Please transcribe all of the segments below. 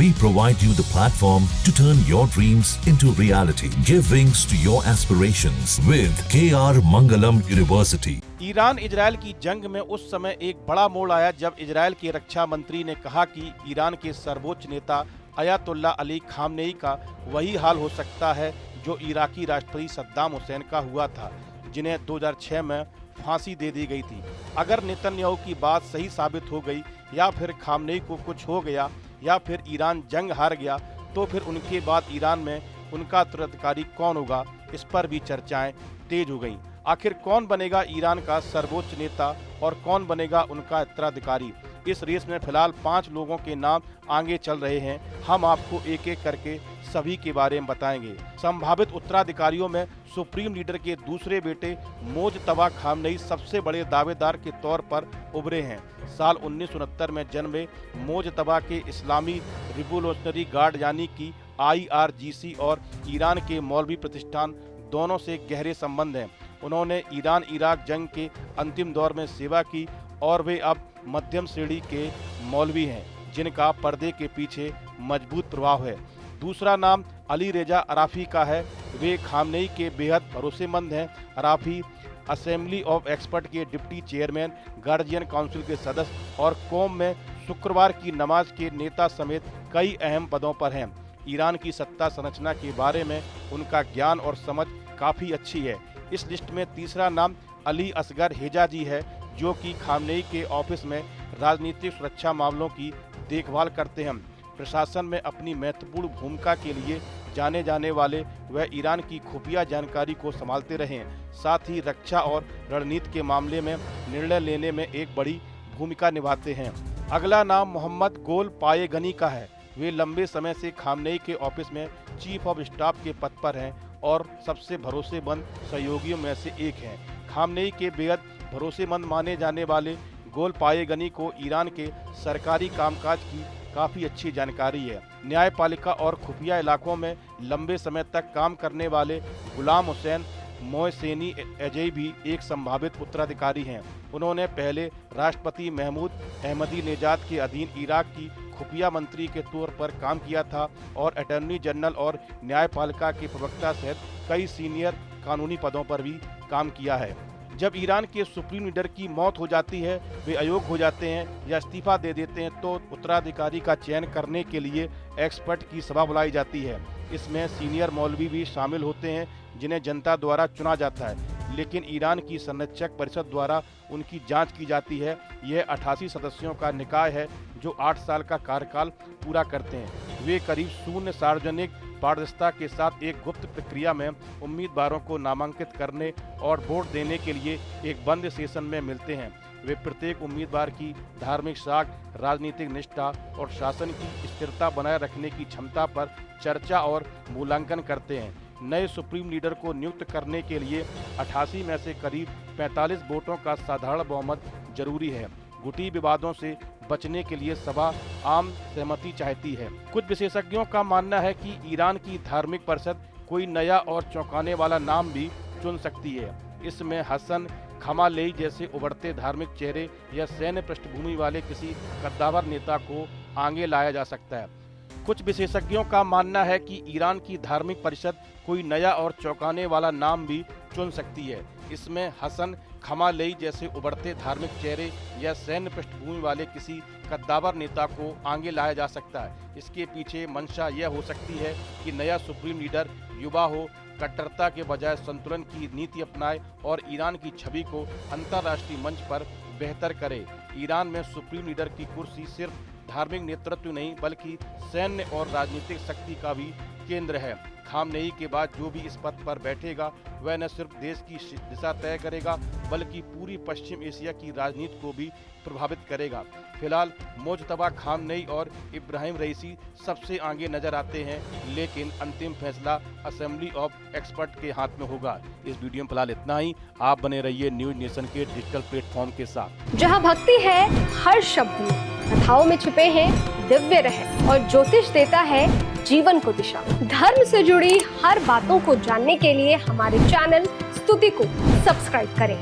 We provide you the platform to turn your dreams into reality. Give wings to your aspirations with KR Mangalam University. Iran Israel की जंग में उस समय एक बड़ा मोड़ आया जब इजरायल के रक्षा मंत्री ने कहा कि ईरान के सर्वोच्च नेता अयातुल्ला अली खामनेई का वही हाल हो सकता है जो इराकी राष्ट्रपति सद्दाम हुसैन का हुआ था, जिन्हें 2006 में फांसी दे दी गई थी। अगर नेतन्याहू की बात सही साबित हो गई या फिर खामनेई को कुछ हो गया या फिर ईरान जंग हार गया तो फिर उनके बाद ईरान में उनका उत्तराधिकारी कौन होगा, इस पर भी चर्चाएं तेज हो गईं। आखिर कौन बनेगा ईरान का सर्वोच्च नेता और कौन बनेगा उनका उत्तराधिकारी? इस रेस में फिलहाल 5 लोगों के नाम आगे चल रहे हैं। हम आपको एक एक करके सभी के बारे में बताएंगे। संभावित उत्तराधिकारियों में सुप्रीम लीडर के दूसरे बेटे मोजतबा खामनेई सबसे बड़े दावेदार के तौर पर उभरे हैं। साल 1969 में जन्मे मोजतबा के इस्लामी रिवोल्यूशनरी गार्ड यानी कि IRGC और ईरान के मौलवी प्रतिष्ठान दोनों से गहरे संबंध हैं। उन्होंने ईरान इराक जंग के अंतिम दौर में सेवा की और वे अब मध्यम श्रेणी के मौलवी हैं जिनका पर्दे के पीछे मजबूत प्रभाव है। दूसरा नाम अली रेजा अराफी का है। वे खामनेई के बेहद भरोसेमंद हैं। अराफी असेंबली ऑफ एक्सपर्ट के डिप्टी चेयरमैन, गार्जियन काउंसिल के सदस्य और कौम में शुक्रवार की नमाज के नेता समेत कई अहम पदों पर हैं। ईरान की सत्ता संरचना के बारे में उनका ज्ञान और समझ काफ़ी अच्छी है। इस लिस्ट में तीसरा नाम अली असगर हेजाजी है, जो कि खामनेई के ऑफिस में राजनीतिक सुरक्षा मामलों की देखभाल करते हैं। प्रशासन में अपनी महत्वपूर्ण भूमिका के लिए जाने जाने वाले वह ईरान की खुफिया जानकारी को संभालते रहे हैं। साथ ही रक्षा और रणनीति के मामले में निर्णय लेने में एक बड़ी भूमिका निभाते हैं। अगला नाम मोहम्मद गोल पायेगनी का है। वे लंबे समय से खामनेई के ऑफिस में चीफ ऑफ स्टाफ के पद पर हैं और सबसे भरोसेमंद सहयोगियों में से एक हैं। खामनेई के बेहद भरोसेमंद माने जाने वाले गोल पायेगनी को ईरान के सरकारी कामकाज की काफ़ी अच्छी जानकारी है। न्यायपालिका और खुफिया इलाकों में लंबे समय तक काम करने वाले गुलाम हुसैन मोहसेनी एजई भी एक संभावित उत्तराधिकारी हैं। उन्होंने पहले राष्ट्रपति महमूद अहमदीनेजाद के अधीन इराक की खुफिया मंत्री के तौर पर काम किया था और अटॉर्नी जनरल और न्यायपालिका के प्रवक्ता सहित कई सीनियर कानूनी पदों पर भी काम किया है। जब ईरान के सुप्रीम लीडर की मौत हो जाती है, वे अयोग्य हो जाते हैं या इस्तीफा दे देते हैं तो उत्तराधिकारी का चयन करने के लिए एक्सपर्ट की सभा बुलाई जाती है। इसमें सीनियर मौलवी भी शामिल होते हैं जिन्हें जनता द्वारा चुना जाता है, लेकिन ईरान की संरक्षक परिषद द्वारा उनकी जांच की जाती है। यह 88 सदस्यों का निकाय है जो 8 साल का कार्यकाल पूरा करते हैं। वे करीब शून्य सार्वजनिक पारदर्शिता के साथ एक गुप्त प्रक्रिया में उम्मीदवारों को नामांकित करने और वोट देने के लिए एक बंद सेशन में मिलते हैं। वे प्रत्येक उम्मीदवार की धार्मिक साख, राजनीतिक निष्ठा और शासन की स्थिरता बनाए रखने की क्षमता पर चर्चा और मूल्यांकन करते हैं। नए सुप्रीम लीडर को नियुक्त करने के लिए 88 में से करीब 45 वोटों का साधारण बहुमत जरूरी है। गुटी विवादों से बचने के लिए सभा आम सहमति चाहती है। कुछ विशेषज्ञों का मानना है कि ईरान की धार्मिक परिषद कोई नया और चौंकाने वाला नाम भी चुन सकती है। इसमें हसन खमानेई जैसे उभरते धार्मिक चेहरे या सैन्य पृष्ठभूमि वाले किसी कद्दावर नेता को आगे लाया जा सकता है। कुछ विशेषज्ञों का मानना है कि ईरान की धार्मिक परिषद कोई नया और चौंकाने वाला नाम भी चुन सकती है। इसमें हसन खमानेई जैसे उभरते धार्मिक चेहरे या सैन्य पृष्ठभूमि वाले किसी कद्दावर नेता को आगे लाया जा सकता है। इसके पीछे मंशा यह हो सकती है कि नया सुप्रीम लीडर युवा हो, कट्टरता के बजाय संतुलन की नीति अपनाए और ईरान की छवि को अंतर्राष्ट्रीय मंच पर बेहतर करे। ईरान में सुप्रीम लीडर की कुर्सी सिर्फ धार्मिक नेतृत्व नहीं बल्कि सैन्य और राजनीतिक शक्ति का भी केंद्र है। खामनेई के बाद जो भी इस पद पर बैठेगा वह न सिर्फ देश की दिशा तय करेगा बल्कि पूरी पश्चिम एशिया की राजनीति को भी प्रभावित करेगा। फिलहाल मोजतबा खामनेई और इब्राहिम रईसी सबसे आगे नजर आते हैं, लेकिन अंतिम फैसला असेंबली ऑफ एक्सपर्ट के हाथ में होगा। इस वीडियो में फिलहाल इतना ही। आप बने रहिए न्यूज नेशन के डिजिटल प्लेटफॉर्म के साथ। जहां भक्ति है हर शब्द में, कथाओं में छिपे हैं दिव्य रहस्य और ज्योतिष देता है जीवन को दिशा। धर्म से जुड़ी हर बातों को जानने के लिए हमारे चैनल स्तुति को सब्सक्राइब करें।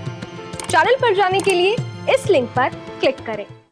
चैनल पर जाने के लिए इस लिंक पर क्लिक करें।